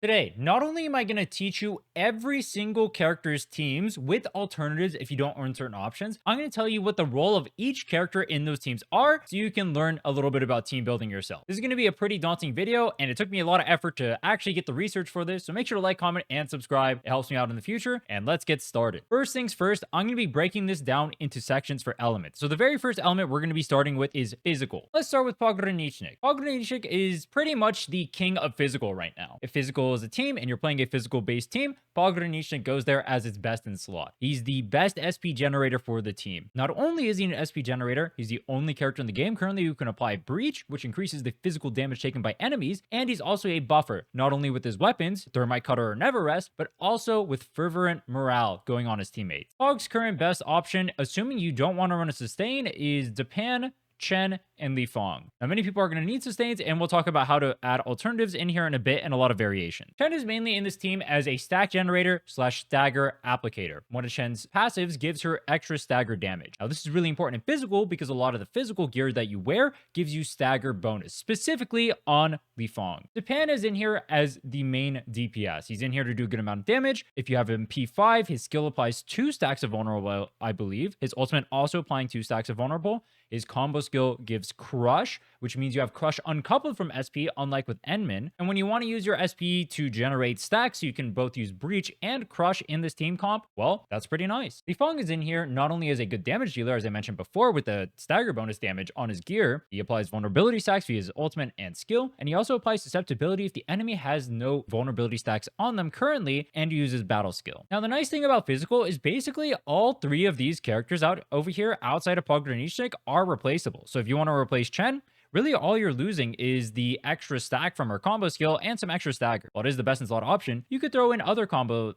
Today, not only am I going to teach you every single character's teams with alternatives if you don't earn certain options, I'm going to tell you what the role of each character in those teams are so you can learn a little bit about team building yourself. This is going to be a pretty daunting video, and it took me a lot of effort to actually get the research for this, so make sure to like, comment, and subscribe. It helps me out in the future, and let's get started. First things first, I'm going to be breaking this down into sections for elements. So the very first element we're going to be starting with is physical. Let's start with Pogranichnik. Pogranichnik is pretty much the king of physical right now. If physical is a team and you're playing a physical based team, Pogranichnik goes there as its best in slot. He's the best SP generator for the team. Not only is he an SP generator, he's the only character in the game currently who can apply breach, which increases the physical damage taken by enemies, and he's also a buffer, not only with his weapons, Thermite Cutter or Never Rest, but also with fervent morale going on his teammates. Pog's current best option, assuming you don't want to run a sustain, is Depan, Chen, and Lifeng. Now, many people are going to need sustains, and we'll talk about how to add alternatives in here in a bit and a lot of variation. Chen is mainly in this team as a stack generator / stagger applicator. One of Chen's passives gives her extra stagger damage. Now, this is really important in physical because a lot of the physical gear that you wear gives you stagger bonus, specifically on Lifeng. Depan is in here as the main DPS. He's in here to do a good amount of damage. If you have him P5, his skill applies 2 stacks of vulnerable, I believe. His ultimate also applying 2 stacks of vulnerable. His combo skill gives Crush, which means you have Crush uncoupled from SP, unlike with Endmin. And when you want to use your SP to generate stacks, so you can both use Breach and Crush in this team comp, well, that's pretty nice. Lifeng is in here not only as a good damage dealer, as I mentioned before, with the stagger bonus damage on his gear, he applies vulnerability stacks via his ultimate and skill, and he also applies susceptibility if the enemy has no vulnerability stacks on them currently and uses battle skill. Now, the nice thing about physical is basically all 3 of these characters out over here outside of Pogranichnik are replaceable. So if you want to replace Chen, really all you're losing is the extra stack from her combo skill and some extra stagger. While it is the best in slot option, you could throw in other combo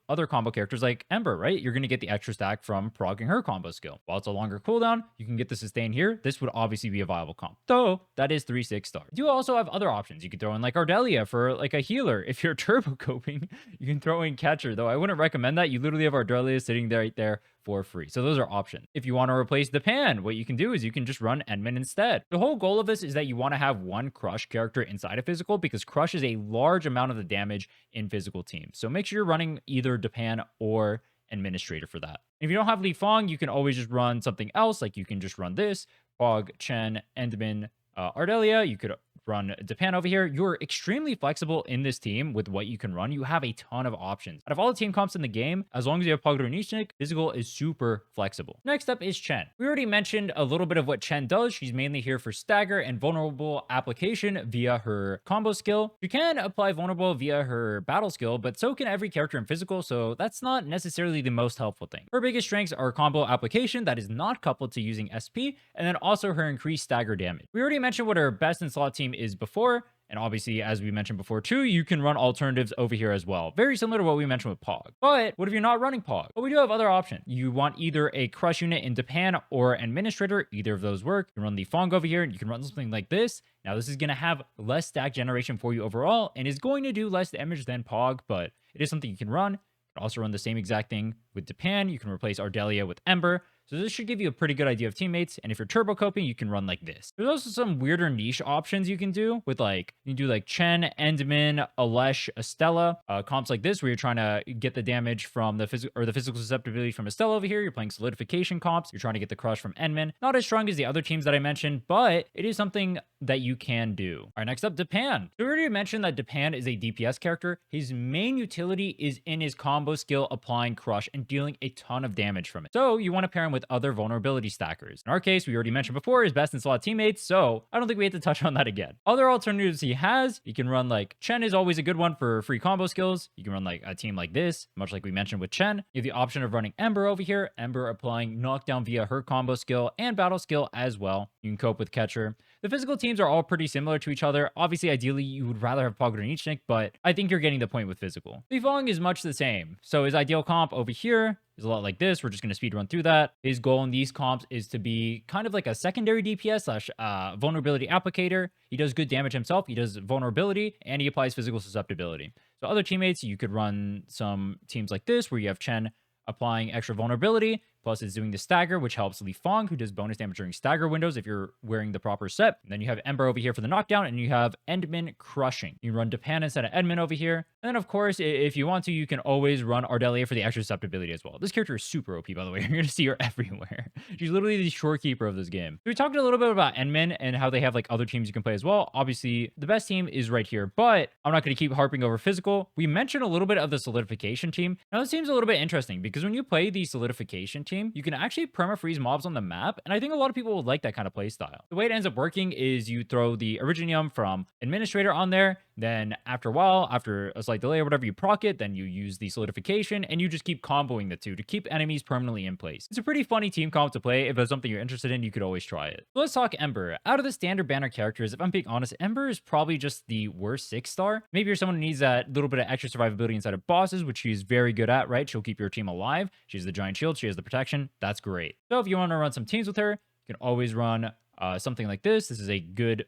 characters like Ember, right? You're going to get the extra stack from progging her combo skill. While it's a longer cooldown, you can get the sustain here. This would obviously be a viable comp, though that is 3/6 star. You also have other options. You could throw in like Ardelia for like a healer. If you're turbo coping, you can throw in Catcher, though I wouldn't recommend that. You literally have Ardelia sitting there right there for free. So those are options. If you want to replace Depan, what you can do is you can just run Endmin instead. The whole goal of this is that you want to have one Crush character inside of physical because Crush is a large amount of the damage in physical teams. So make sure you're running either Depan or Administrator for that. If you don't have Lifeng, you can always just run something else. Like you can just run this, Pog, Chen, Endmin, Ardelia. You could run Depan over here. You're extremely flexible in this team with what you can run. You have a ton of options. Out of all the team comps in the game, as long as you have Pogranichnik, physical is super flexible. Next up is Chen. We already mentioned a little bit of what Chen does. She's mainly here for stagger and vulnerable application via her combo skill. You can apply vulnerable via her battle skill, but so can every character in physical, so that's not necessarily the most helpful thing. Her biggest strengths are combo application that is not coupled to using SP, and then also her increased stagger damage. We already mentioned what her best in slot team is before, and obviously, as we mentioned before too, you can run alternatives over here as well. Very similar to what we mentioned with Pog. But what if you're not running Pog? Well, we do have other options. You want either a Crush unit in Depan or Administrator. Either of those work. You can run Lifeng over here, and you can run something like this. Now, this is going to have less stack generation for you overall, and is going to do less damage than Pog, but it is something you can run. You can also run the same exact thing with Depan. You can replace Ardelia with Ember. So this should give you a pretty good idea of teammates. And if you're turbo coping, you can run like this. There's also some weirder niche options you can do with like, you can do like Chen, Endmin, Alesh, Estella, comps like this, where you're trying to get the damage from the physical susceptibility from Estella over here. You're playing solidification comps. You're trying to get the crush from Endmin. Not as strong as the other teams that I mentioned, but it is something that you can do. All right, next up, Depan. So we already mentioned that Depan is a DPS character. His main utility is in his combo skill, applying crush and dealing a ton of damage from it. So you want to pair him with other vulnerability stackers. In our case, we already mentioned before, his best in slot teammates, so I don't think we have to touch on that again. Other alternatives he has, you can run like Chen is always a good one for free combo skills. You can run like a team like this, much like we mentioned with Chen. You have the option of running Ember over here, Ember applying knockdown via her combo skill and battle skill as well. You can cope with Catcher. The physical teams are all pretty similar to each other. Obviously, ideally, you would rather have Pogranichnik, but I think you're getting the point with physical. Lifeng is much the same. So his ideal comp over here is a lot like this. We're just going to speed run through that. His goal in these comps is to be kind of like a secondary DPS slash vulnerability applicator. He does good damage himself. He does vulnerability, and he applies physical susceptibility. So other teammates, you could run some teams like this, where you have Chen applying extra vulnerability, plus it's doing the stagger, which helps Lifeng, who does bonus damage during stagger windows if you're wearing the proper set. And then you have Ember over here for the knockdown, and you have Endmin crushing. You run Depan instead of Endmin over here. And then, of course, if you want to, you can always run Ardelia for the extra susceptibility as well. This character is super OP, by the way. You're going to see her everywhere. She's literally the shorekeeper of this game. We talked a little bit about Endmin and how they have like other teams you can play as well. Obviously, the best team is right here, but I'm not going to keep harping over physical. We mentioned a little bit of the solidification team. Now, this team's a little bit interesting because when you play the solidification team, you can actually perma-freeze mobs on the map, and I think a lot of people would like that kind of play style. The way it ends up working is you throw the Originium from Administrator on there, then after a while, after a slight delay or whatever, you proc it, then you use the solidification, and you just keep comboing the two to keep enemies permanently in place. It's a pretty funny team comp to play. If that's something you're interested in, you could always try it. So let's talk Ember. Out of the standard banner characters, if I'm being honest, Ember is probably just the worst 6-star. Maybe you're someone who needs that little bit of extra survivability inside of bosses, which she's very good at, right? She'll keep your team alive. She's the giant shield. She has the protection. That's great. So if you want to run some teams with her, you can always run something like this. This is a good,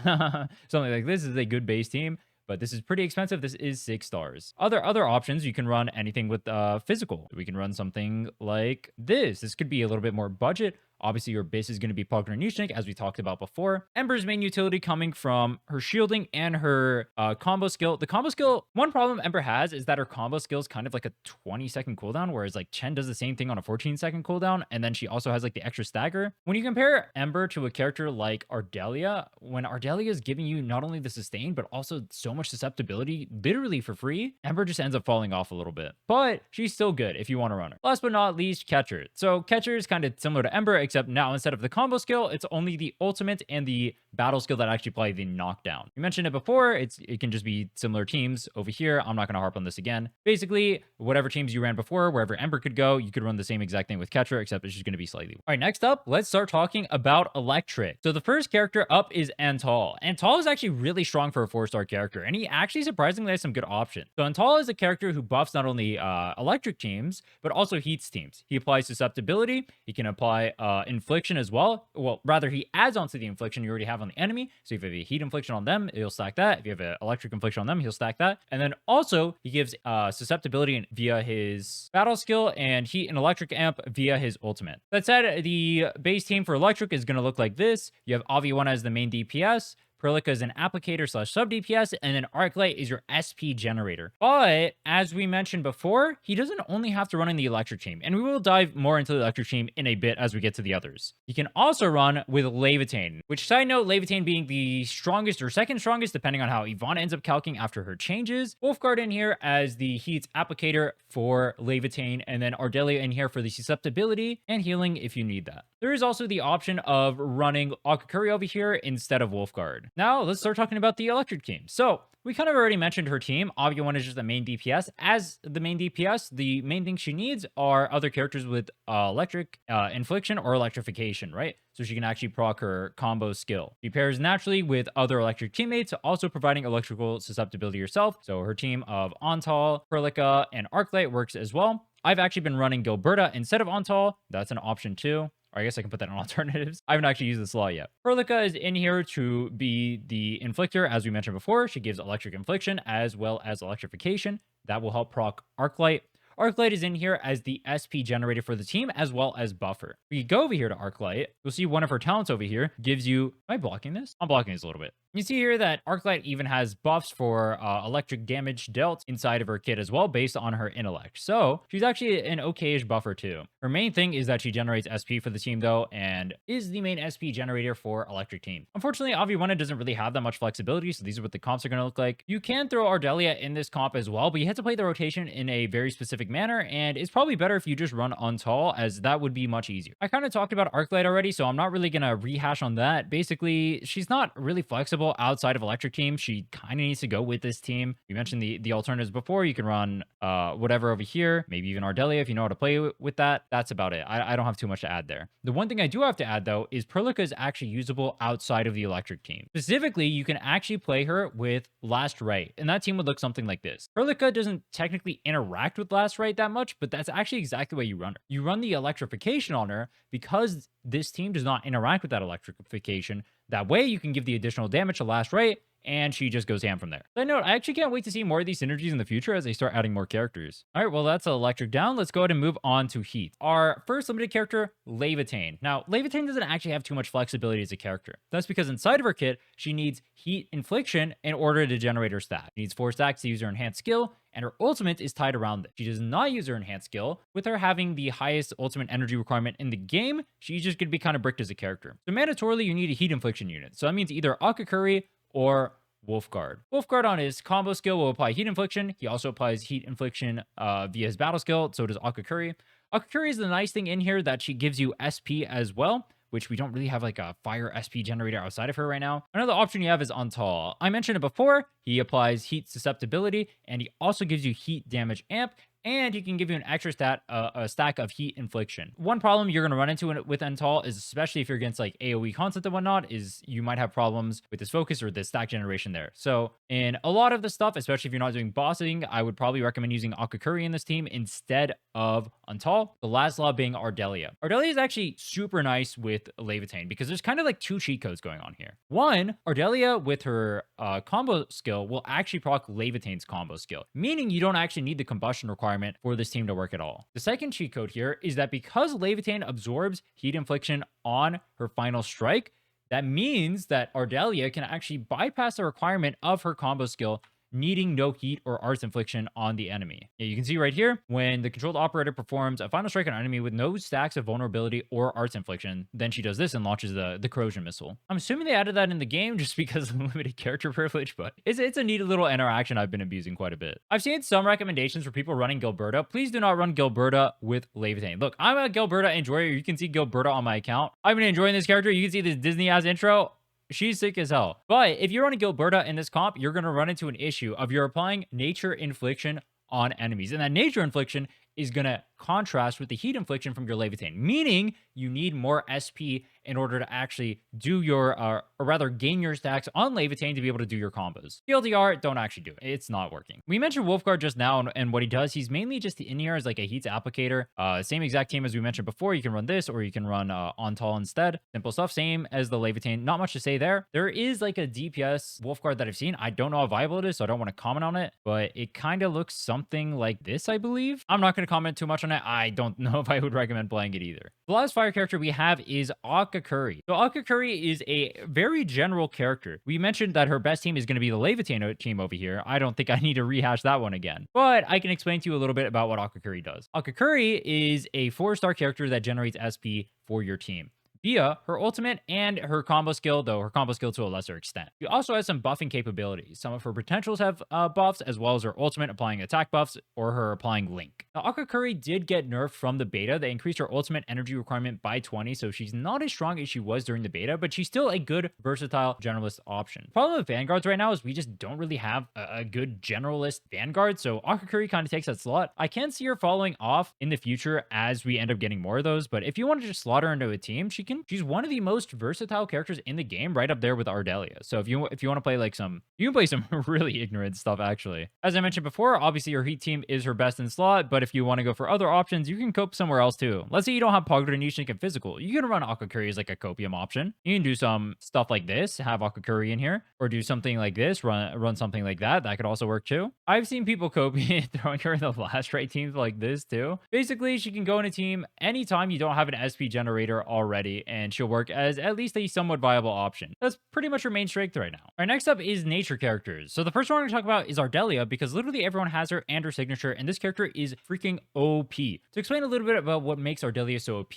something like this is a good base team. But this is pretty expensive. This is 6 stars. Other options, you can run anything with physical. We can run something like this. This could be a little bit more budget. Obviously, your base is going to be Pogranichnik, as we talked about before. Ember's main utility coming from her shielding and her combo skill. The combo skill, one problem Ember has is that her combo skill is kind of like a 20-second cooldown, whereas like Chen does the same thing on a 14-second cooldown, and then she also has like the extra stagger. When you compare Ember to a character like Ardelia, when Ardelia is giving you not only the sustain, but also so much susceptibility literally for free, Ember just ends up falling off a little bit. But she's still good if you want to run her. Last but not least, Catcher. So Catcher is kind of similar to Ember, except now instead of the combo skill, it's only the ultimate and the battle skill that actually play the knockdown. We mentioned it before, it can just be similar teams over here. I'm not going to harp on this again. Basically, whatever teams you ran before, wherever Ember could go, you could run the same exact thing with Catcher, except it's just going to be slightly. All right, next up, let's start talking about Electric. So the first character up is Antal. Antal is actually really strong for a 4-star character, and he actually surprisingly has some good options. So Antal is a character who buffs not only electric teams, but also heats teams. He applies susceptibility. He can apply infliction as well. Well, rather, he adds on to the infliction you already have on the enemy. So if you have a heat infliction on them, he'll stack that. If you have an electric infliction on them, he'll stack that. And then also, he gives susceptibility via his battle skill and heat and electric amp via his ultimate. That said, the base team for electric is going to look like this. You have Avywenna as the main DPS. Perlica is an applicator / sub DPS, and then Arclight is your SP generator. But as we mentioned before, he doesn't only have to run in the electric team, and we will dive more into the electric team in a bit as we get to the others. You can also run with Laevatain, which, side note, Laevatain being the strongest or second strongest, depending on how Yvonne ends up calcing after her changes. Wulfgard in here as the heat applicator for Laevatain, and then Ardelia in here for the susceptibility and healing if you need that. There is also the option of running Akekuri over here instead of Wulfgard. Now, let's start talking about the electric team. So, we kind of already mentioned her team. Avywenna is just the main DPS. As the main DPS, the main thing she needs are other characters with electric infliction or electrification, right? So she can actually proc her combo skill. She pairs naturally with other electric teammates, also providing electrical susceptibility herself. So her team of Antal, Perlica, and Arclight works as well. I've actually been running Gilberta instead of Antal. That's an option too. Or I guess I can put that in alternatives. I haven't actually used this law yet. Perlica is in here to be the inflictor, as we mentioned before. She gives electric infliction as well as electrification. That will help proc Arclight. Arclight is in here as the SP generator for the team, as well as buffer. We go over here to Arclight. You'll see one of her talents over here gives you... Am I blocking this? I'm blocking this a little bit. You see here that Arclight even has buffs for electric damage dealt inside of her kit as well, based on her intellect. So she's actually an okay-ish buffer too. Her main thing is that she generates SP for the team though, and is the main SP generator for electric team. Unfortunately, Avywenna doesn't really have that much flexibility, so these are what the comps are going to look like. You can throw Ardelia in this comp as well, but you have to play the rotation in a very specific manner, and it's probably better if you just run Antal, as that would be much easier. I kind of talked about Arclight already, so I'm not really going to rehash on that. Basically, she's not really flexible outside of electric team. She kind of needs to go with this team. You mentioned the alternatives before. You can run whatever over here, maybe even Ardelia if you know how to play with that. That's about it. I don't have too much to add there. The one thing I do have to add though is Perlica is actually usable outside of the electric team. Specifically, you can actually play her with Last Rite, and that team would look something like this. Perlica doesn't technically interact with Last Rite that much, but that's actually exactly the way you run her. You run the electrification on her because this team does not interact with that electrification. That way, you can give the additional damage to Last Rite and she just goes ham from there. Side note, I actually can't wait to see more of these synergies in the future as they start adding more characters. All right, well, that's electric down. Let's go ahead and move on to heat. Our first limited character, Laevatain. Now, Laevatain doesn't actually have too much flexibility as a character. That's because inside of her kit, she needs heat infliction in order to generate her stat. She needs 4 stacks to use her enhanced skill, and her ultimate is tied around it. She does not use her enhanced skill. With her having the highest ultimate energy requirement in the game, she's just going to be kind of bricked as a character. So mandatorily, you need a heat infliction unit. So that means either Akekuri or Wulfgard. Wulfgard on his combo skill will apply heat infliction. He also applies heat infliction via his battle skill. So does Akekuri. Akekuri is the nice thing in here that she gives you SP as well, which we don't really have like a fire SP generator outside of her right now. Another option you have is Antal. I mentioned it before. He applies heat susceptibility, and he also gives you heat damage amp, and he can give you an extra stat, a stack of heat infliction. One problem you're going to run into with Antal is, especially if you're against like AoE content and whatnot, is you might have problems with this focus or this stack generation there. So in a lot of the stuff, especially if you're not doing bossing, I would probably recommend using Akekuri in this team instead of Antal. The last law being Ardelia. Ardelia is actually super nice with Laevatain because there's kind of like 2 cheat codes going on here. One, Ardelia with her combo skill will actually proc Laevatain's combo skill, meaning you don't actually need the combustion requirement for this team to work at all. The second cheat code here is that because Laevatain absorbs heat infliction on her final strike, that means that Ardelia can actually bypass the requirement of her combo skill, needing no heat or arts infliction on the enemy. Yeah, you can see right here, when the controlled operator performs a final strike on an enemy with no stacks of vulnerability or arts infliction, then she does this and launches the corrosion missile. I'm assuming they added that in the game just because of limited character privilege, but it's a neat little interaction I've been abusing quite a bit. I've seen some recommendations for people running Gilberta. Please do not run Gilberta with Laevatain. Look, I'm a Gilberta enjoyer. You can see Gilberta on my account. I've been enjoying this character. You can see this Disney-ass intro. She's sick as hell. But if you're on a Gilberta in this comp, you're going to run into an issue of you're applying nature infliction on enemies. And that nature infliction is going to contrast with the heat infliction from your Laevatain, meaning you need more SP in order to actually do your, or rather gain your stacks on Laevatain to be able to do your combos. TLDR, don't actually do it. It's not working. We mentioned Wulfgard just now and what he does. He's mainly just in here as like a heat applicator. Same exact team as we mentioned before. You can run this or you can run Antal instead. Simple stuff. Same as the Laevatain. Not much to say there. There is like a DPS Wulfgard that I've seen. I don't know how viable it is, so I don't want to comment on it, but it kind of looks something like this, I believe. I'm not going to comment too much on it. I don't know if I would recommend playing it either. The last fire character we have is Akekuri. So Akekuri is a very general character. We mentioned that her best team is going to be the Laevatain team over here. I don't think I need to rehash that one again, but I can explain to you a little bit about what Akekuri does. Akekuri is a 4-star character that generates SP for your team via her ultimate and her combo skill, though her combo skill to a lesser extent. She also has some buffing capabilities. Some of her potentials have buffs, as well as her ultimate applying attack buffs or her applying link. Now, Akekuri did get nerfed from the beta. They increased her ultimate energy requirement by 20, so she's not as strong as she was during the beta, but she's still a good, versatile generalist option. The problem with Vanguards right now is we just don't really have a good generalist Vanguard, so Akekuri kind of takes that slot. I can see her following off in the future as we end up getting more of those, but if you want to just slot her into a team, she's one of the most versatile characters in the game, right up there with Ardelia. So if you want to play like you can play some really ignorant stuff actually. As I mentioned before, obviously her heat team is her best in slot, but if you want to go for other options, you can cope somewhere else too. Let's say you don't have Pogranichnik and physical. You can run Akekuri as like a copium option. You can do some stuff like this, have Akekuri in here, or do something like this, run something like that. That could also work too. I've seen people copy throwing her in the last right teams like this too. Basically, she can go in a team anytime you don't have an SP generator already, and she'll work as at least a somewhat viable option. That's pretty much her main strength right now. All right, next up is nature characters. So the first one I'm going to talk about is Ardelia, because literally everyone has her and her signature, and this character is freaking OP. To explain a little bit about what makes Ardelia so OP,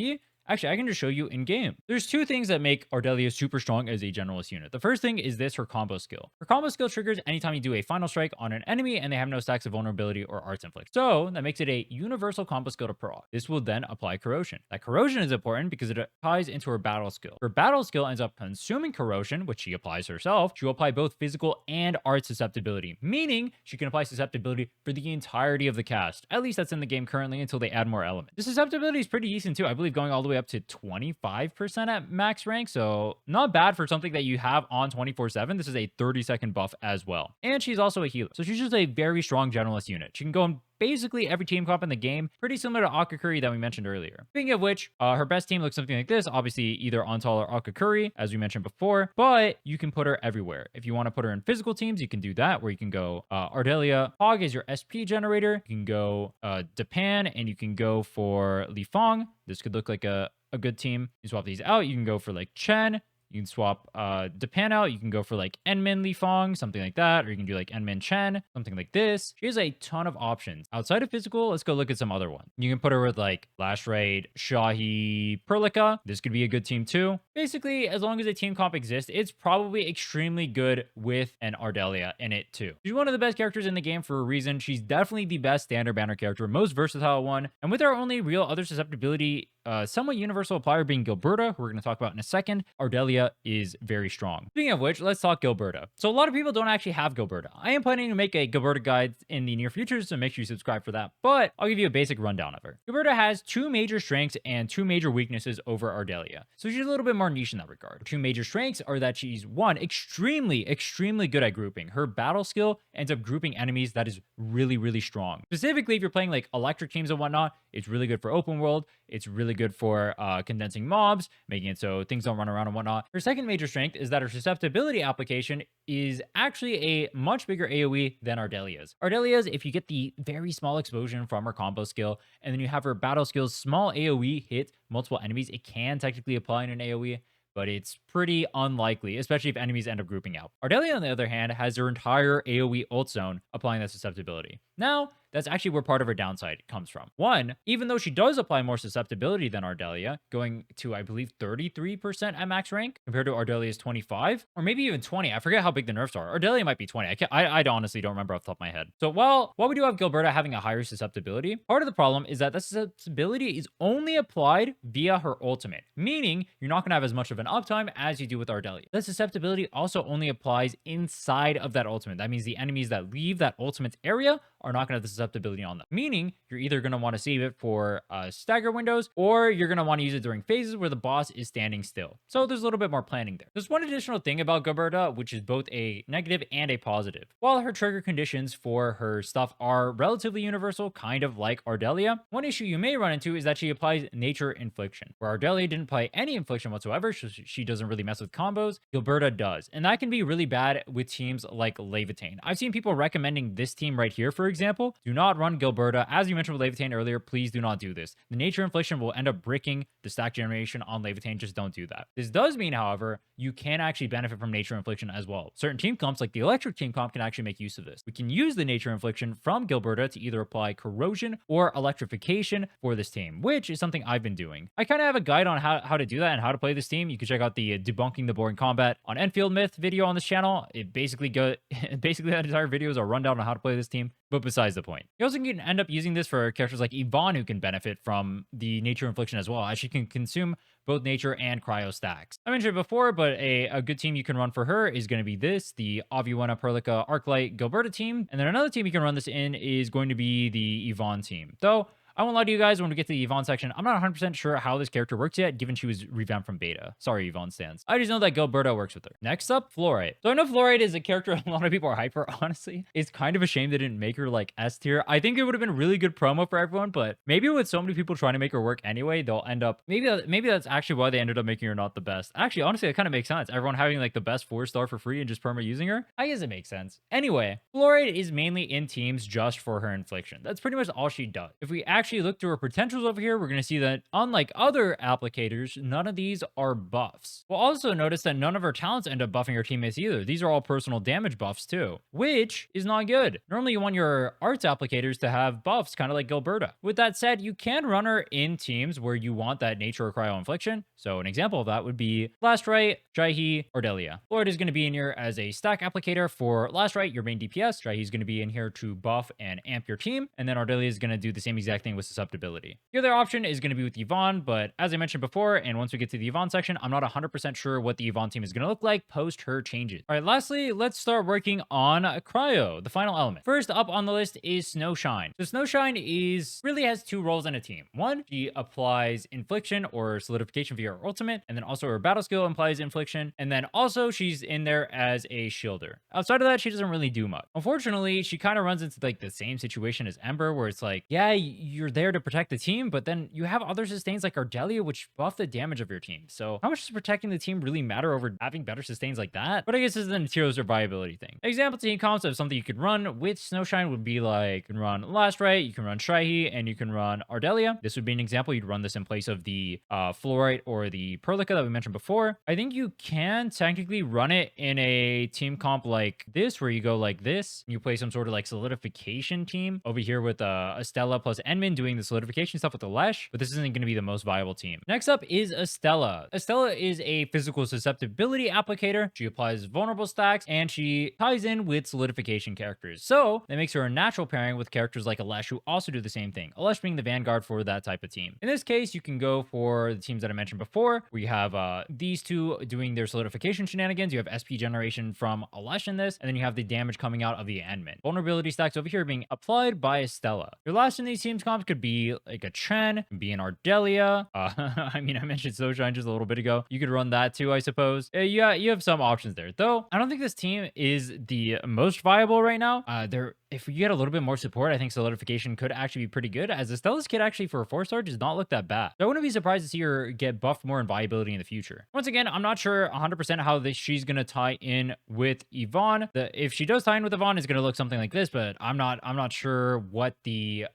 actually, I can just show you in game. There's 2 things that make Ardelia super strong as a generalist unit. The first thing is this, her combo skill. Her combo skill triggers anytime you do a final strike on an enemy and they have no stacks of vulnerability or arts inflict. So that makes it a universal combo skill to proc. This will then apply corrosion. That corrosion is important because it ties into her battle skill. Her battle skill ends up consuming corrosion, which she applies herself. She will apply both physical and art susceptibility, meaning she can apply susceptibility for the entirety of the cast. At least that's in the game currently until they add more elements. The susceptibility is pretty decent too. I believe going all the way up to 25% at max rank, so not bad for something that you have on 24/7. This is a 30-second buff as well, and she's also a healer, so she's just a very strong generalist unit. She can go in basically every team comp in the game, pretty similar to Akekuri that we mentioned earlier. Speaking of which, her best team looks something like this. Obviously, either Antal or Akekuri, as we mentioned before, but you can put her everywhere. If you want to put her in physical teams, you can do that, where you can go Ardelia. Hog is your SP generator. You can go Depan, and you can go for Lifeng. This could look like a good team. You swap these out. You can go for like Chen. You can swap Depan out. You can go for like Endmin Lifeng, something like that. Or you can do like Endmin Chen, something like this. She has a ton of options. Outside of physical, let's go look at some other ones. You can put her with like Laevatain, Xaihi, Perlica. This could be a good team too. Basically, as long as a team comp exists, it's probably extremely good with an Ardelia in it too. She's one of the best characters in the game for a reason. She's definitely the best standard banner character, most versatile one. And with our only real other susceptibility, somewhat universal applier being Gilberta, who we're going to talk about in a second, Ardelia is very strong. Speaking of which, let's talk Gilberta. So a lot of people don't actually have Gilberta. I am planning to make a Gilberta guide in the near future, so make sure you subscribe for that, but I'll give you a basic rundown of her. Gilberta has 2 major strengths and 2 major weaknesses over Ardelia, so she's a little bit more niche in that regard. 2 major strengths are that she's, 1, extremely good at grouping. Her battle skill ends up grouping enemies that is really strong. Specifically, if you're playing like electric teams and whatnot, it's really good for open world. It's really good for condensing mobs, making it so things don't run around and whatnot. Her second major strength is that her susceptibility application is actually a much bigger AoE than Ardelia's. Ardelia's, if you get the very small explosion from her combo skill, and then you have her battle skill's small AoE hit multiple enemies, it can technically apply in an AoE, but it's pretty unlikely, especially if enemies end up grouping out. Ardelia, on the other hand, has her entire AoE ult zone applying that susceptibility. Now, that's actually where part of her downside comes from. 1, even though she does apply more susceptibility than Ardelia, going to, I believe, 33% at max rank, compared to Ardelia's 25, or maybe even 20. I forget how big the nerfs are. Ardelia might be 20. I honestly don't remember off the top of my head. So while we do have Gilberta having a higher susceptibility, part of the problem is that the susceptibility is only applied via her ultimate, meaning you're not going to have as much of an uptime as you do with Ardelia. The susceptibility also only applies inside of that ultimate. That means the enemies that leave that ultimate area are not going to have the susceptibility on them. Meaning, you're either going to want to save it for stagger windows, or you're going to want to use it during phases where the boss is standing still. So there's a little bit more planning there. There's one additional thing about Gilberta, which is both a negative and a positive. While her trigger conditions for her stuff are relatively universal, kind of like Ardelia, one issue you may run into is that she applies nature infliction. Where Ardelia didn't apply any infliction whatsoever, so she doesn't really mess with combos, Gilberta does. And that can be really bad with teams like Laevatain. I've seen people recommending this team right here, for example. Do not run Gilberta. As you mentioned with Laevatain earlier, please do not do this. The nature infliction will end up bricking the stack generation on Laevatain. Just don't do that. This does mean, however, you can actually benefit from nature infliction as well. Certain team comps, like the electric team comp, can actually make use of this. We can use the nature infliction from Gilberta to either apply corrosion or electrification for this team, which is something I've been doing. I kind of have a guide on how to do that and how to play this team. You can check out the debunking the boring combat on Enfield Myth video on this channel. It basically that entire video is a rundown on how to play this team. But besides the point, you also can end up using this for characters like Yvonne, who can benefit from the nature infliction as well, as she can consume both nature and cryo stacks. I mentioned it before, but a good team you can run for her is going to be the Avywenna, Perlica, Arclight, Gilberta team. And then another team you can run this in is going to be the Yvonne team. Though, I won't lie to you guys, when we get to the Yvonne section, I'm not 100% sure how this character works yet, given she was revamped from beta. Sorry, Yvonne stands. I just know that Gilberta works with her. Next up, Flourite. So I know Flourite is a character a lot of people are hyped for, honestly. It's kind of a shame they didn't make her like S tier. I think it would have been a really good promo for everyone, but maybe with so many people trying to make her work anyway, they'll end up, maybe that's actually why they ended up making her not the best. Actually, honestly, it kind of makes sense. Everyone having like the best 4-star for free and just perma using her. I guess it makes sense. Anyway, Flourite is mainly in teams just for her infliction. That's pretty much all she does. If we actually look through her potentials over here, we're going to see that unlike other applicators, none of these are buffs. We'll also notice that none of her talents end up buffing her teammates either. These are all personal damage buffs too, which is not good. Normally you want your arts applicators to have buffs, kind of like Gilberta. With that said, you can run her in teams where you want that nature or cryo infliction. So an example of that would be Rite, Xaihi, Ardelia. Flourite is going to be in here as a stack applicator for Rite, your main DPS. Xaihi is going to be in here to buff and amp your team. And then Ardelia is going to do the same exact thing playing with susceptibility. The other option is going to be with Yvonne, but as I mentioned before, and once we get to the Yvonne section, I'm not 100% sure what the Yvonne team is going to look like post her changes. All right, lastly, let's start working on Cryo, the final element. First up on the list is Snowshine. So Snowshine really has two roles in a team. One, she applies infliction or solidification via her ultimate, and then also her battle skill implies infliction, and then also she's in there as a shielder. Outside of that, she doesn't really do much. Unfortunately, she kind of runs into like the same situation as Ember, where it's like, yeah, you're there to protect the team, but then you have other sustains like Ardelia, which buff the damage of your team. So how much does protecting the team really matter over having better sustains like that? But I guess this is an material survivability thing. Example team comps of something you could run with Snowshine would be like, you can run Last Rite, you can run Xaihi, and you can run Ardelia. This would be an example. You'd run this in place of the Flourite or the Perlica that we mentioned before. I think you can technically run it in a team comp like this, where you go like this. You play some sort of like solidification team over here with Estella plus Endmin doing the solidification stuff with Alesh, but this isn't going to be the most viable team. Next up is Estella. Estella is a physical susceptibility applicator. She applies vulnerable stacks, and she ties in with solidification characters. So that makes her a natural pairing with characters like Alesh, who also do the same thing. Alesh being the vanguard for that type of team. In this case, you can go for the teams that I mentioned before, where you have these two doing their solidification shenanigans. You have SP generation from Alesh in this, and then you have the damage coming out of the Endmin. Vulnerability stacks over here being applied by Estella. Your last in these teams comps could be like a Chen, be an Ardelia. I mean, I mentioned Snowshine just a little bit ago. You could run that too, I suppose. Yeah, you have some options there. Though, I don't think this team is the most viable right now. If you get a little bit more support, I think solidification could actually be pretty good, as Estella's kit actually for a 4-star does not look that bad. So I wouldn't be surprised to see her get buffed more in viability in the future. Once again, I'm not sure 100% how she's going to tie in with Yvonne. If she does tie in with Yvonne, it's going to look something like this, but I'm not sure what the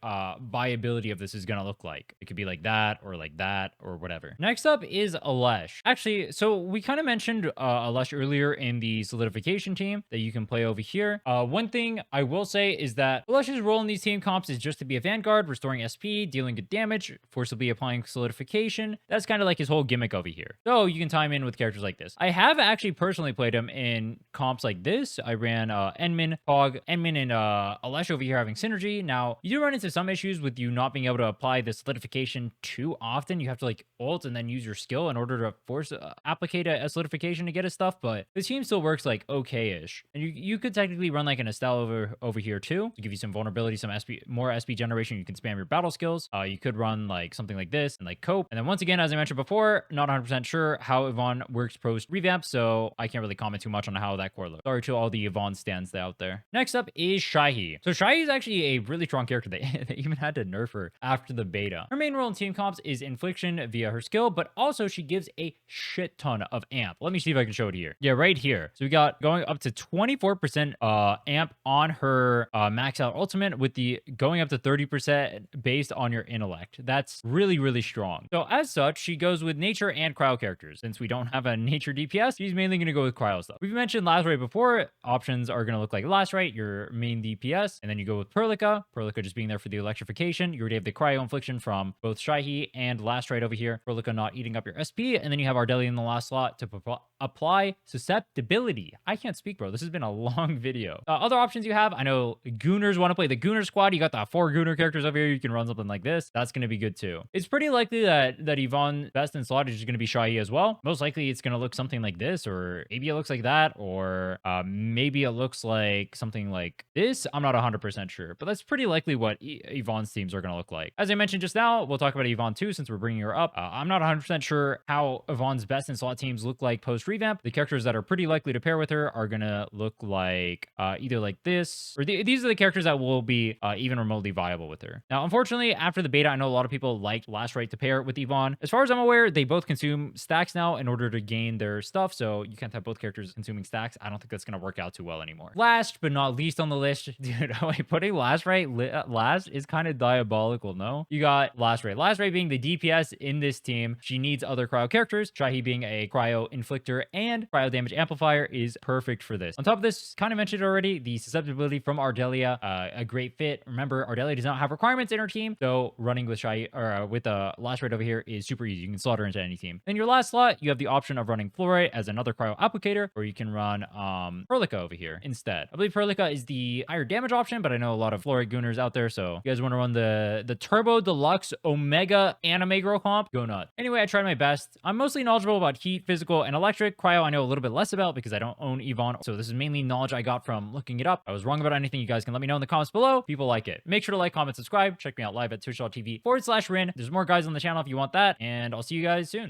viability of this is going to look like. It could be like that or whatever. Next up is Alesh. Actually, so we kind of mentioned Alesh earlier in the solidification team that you can play over here. One thing I will say is that Alesh's role in these team comps is just to be a vanguard, restoring SP, dealing good damage, forcibly applying solidification. That's kind of like his whole gimmick over here. So you can tie him in with characters like this. I have actually personally played him in comps like this. I ran Endmin, Endmin, and Alesh over here having synergy. Now, you do run into some issues with you not being able to apply the solidification too often. You have to like ult and then use your skill in order to force applicate a solidification to get his stuff, but the team still works like okay-ish. And you could technically run like an Estella over here too, to give you some vulnerability, some more SP generation. You can spam your battle skills. You could run like something like this and like cope. And then once again, as I mentioned before, not 100% sure how Yvonne works post revamp, so I can't really comment too much on how that core looks. Sorry to all the Yvonne stands out there. Next up is Xaihi. So Xaihi is actually a really strong character. They even had to nerf her after the beta. Her main role in team comps is infliction via her skill, but also she gives a shit ton of amp. Let me see if I can show it here. Yeah, right here. So we got going up to 24% amp on her max out ultimate, with the going up to 30% based on your intellect. That's really, really strong. So as such, she goes with nature and cryo characters. Since we don't have a nature DPS, she's mainly going to go with cryo stuff. We've mentioned Last Rite before. Options are going to look like Last Rite, your main DPS, and then you go with Perlica. Perlica just being there for the electrification. You already have the cryo infliction from both Xaihi and Last Rite over here. Perlica not eating up your SP, and then you have Ardelia in the last slot to apply susceptibility. I can't speak, bro. This has been a long video. Other options you have, I know Gooners want to play the Gooner squad. You got the 4 Gooner characters over here. You can run something like this. That's going to be good too. It's pretty likely that Yvonne best in slot is just going to be Xaihi as well. Most likely it's going to look something like this, or maybe it looks like that, or maybe it looks like something like this. I'm not 100% sure, but that's pretty likely what Yvonne's teams are going to look like. As I mentioned just now, we'll talk about Yvonne too, since we're bringing her up. I'm not 100% sure how Yvonne's best in slot teams look like post revamp. The characters that are pretty likely to pair with her are going to look like either like this, or these are the characters that will be even remotely viable with her. Now, unfortunately, after the beta, I know a lot of people liked Last Rite to pair with Yvonne. As far as I'm aware, they both consume stacks now in order to gain their stuff, so you can't have both characters consuming stacks. I don't think that's going to work out too well anymore. Last but not least on the list, dude, putting Last Rite last is kind of diabolical, no? You got Last Rite. Last Rite being the DPS in this team. She needs other cryo characters. Xaihi being a cryo inflictor and cryo damage amplifier is perfect for this. On top of this, kind of mentioned already, the susceptibility from Ardelia, a great fit. Remember, Ardelia does not have requirements in her team, so running with Xaihi or with Last Rite over here is super easy. You can slot her into any team. In your last slot, you have the option of running Flourite as another cryo applicator, or you can run Perlica over here instead. I believe Perlica is the higher damage option, but I know a lot of Flourite Gooners out there, so if you guys want to run the Turbo Deluxe Omega Anime Girl comp. Go nuts. Anyway, I tried my best. I'm mostly knowledgeable about heat, physical, and electric. Cryo I know a little bit less about because I don't own Yvonne, so this is mainly knowledge I got from looking it up. If I was wrong about anything, you guys can let me know in the comments below. People like it. Make sure to like, comment, subscribe. Check me out live at twitch.tv/Rhinne. There's more guys on the channel if you want that, and I'll see you guys soon.